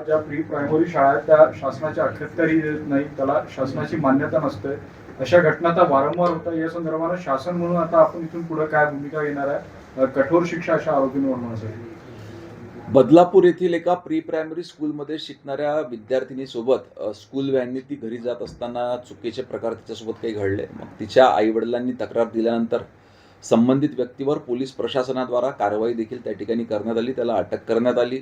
ज्या pre primary शाळा आहेत त्या शासनाच्या अखत्यारी देत नाही, त्याला शासनाची मान्यता नसते. अशा घटना आता वारंवार होतात. या संदर्भानं शासन म्हणून आता आपण इथून पुढे काय भूमिका घेणार आहे? कठोर शिक्षा अशा आरोपींवर होण्यासाठी. बदलापूर येथील एका प्री प्रायमरी स्कूलमध्ये शिकणाऱ्या विद्यार्थिनीसोबत स्कूल व्हॅनने ती घरी जात असताना चुकीचे प्रकार तिच्यासोबत काही घडले. मग तिच्या आईवडिलांनी तक्रार दिल्यानंतर संबंधित व्यक्तीवर पोलीस प्रशासनाद्वारा कारवाई देखील त्या ठिकाणी करण्यात आली. त्याला अटक करण्यात आली.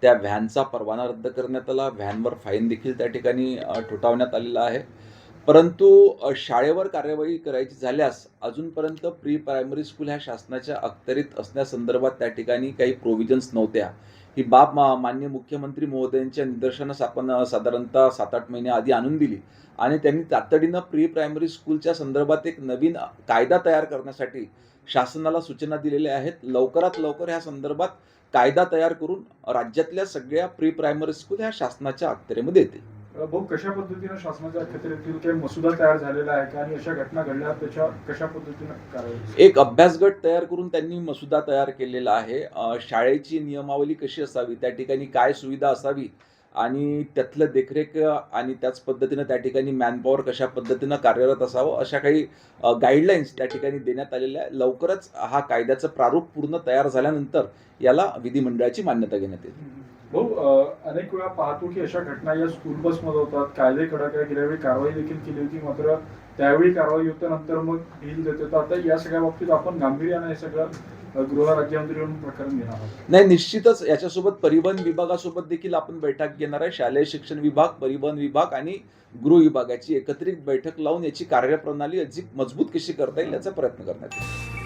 त्या व्हॅनचा परवाना रद्द करण्यात आला. व्हॅनवर फाईन देखील त्या ठिकाणी ठोठावण्यात आलेला आहे. परंतु शाळेवर कार्यवाही करायची झाल्यास अजूनपर्यंत प्री प्रायमरी स्कूल ह्या शासनाच्या अखत्यारीत असण्यासंदर्भात त्या ठिकाणी काही प्रोव्हिजन्स नव्हत्या. ही बाब माननीय मुख्यमंत्री महोदयांच्या निदर्शनास आपण साधारणतः 7-8 महिने आधी आणून दिली आणि त्यांनी तातडीनं प्री प्रायमरी स्कूलच्या संदर्भात एक नवीन कायदा तयार करण्यासाठी शासनाला सूचना दिलेल्या आहेत. लवकरात लवकर ह्या संदर्भात कायदा तयार करून राज्यातल्या सगळ्या प्री प्रायमरी स्कूल ह्या शासनाच्या अखत्यारीमध्ये येतील. भाऊ, कशा पद्धतीनं शासनाच्या अखत्यारीतील काही मसुदा तयार झालेला आहे का आणि अशा घटना घडल्या त्याच्या कशा पद्धतीनं कारवाई? एक अभ्यास गट तयार करून त्यांनी मसुदा तयार केलेला आहे. शाळेची नियमावली कशी असावी, त्या ठिकाणी काय सुविधा असावी आणि त्यातलं देखरेख आणि त्याच पद्धतीनं त्या ठिकाणी मॅनपॉवर कशा पद्धतीनं कार्यरत असावं, अशा काही गाईडलाईन्स त्या ठिकाणी देण्यात आलेल्या आहे. लवकरच हा कायद्याचं प्रारूप पूर्ण तयार झाल्यानंतर याला विधिमंडळाची मान्यता घेण्यात येईल. भाऊ, अनेक वेळा पाहतो की अशा घटना या स्कूल बसमध्ये होतात. कायदे कडक आहे. गेल्या वेळी कारवाई देखील केली होती, मात्र त्यावेळी कारवाई होत्यानंतर मग ढील देते. तर आता या सगळ्या बाबतीत आपण गांभीर्याने हे सगळं गृह राज्यमंत्री म्हणून प्रकरण घेणार आहोत. नाही, निश्चितच याच्यासोबत परिवहन विभागासोबत देखील आपण बैठक घेणार आहे. शालेय शिक्षण विभाग, परिवहन विभाग आणि गृह विभागाची एकत्रित बैठक लावून याची कार्यप्रणाली अधिक मजबूत कशी करता येईल याचा प्रयत्न करण्यात येईल.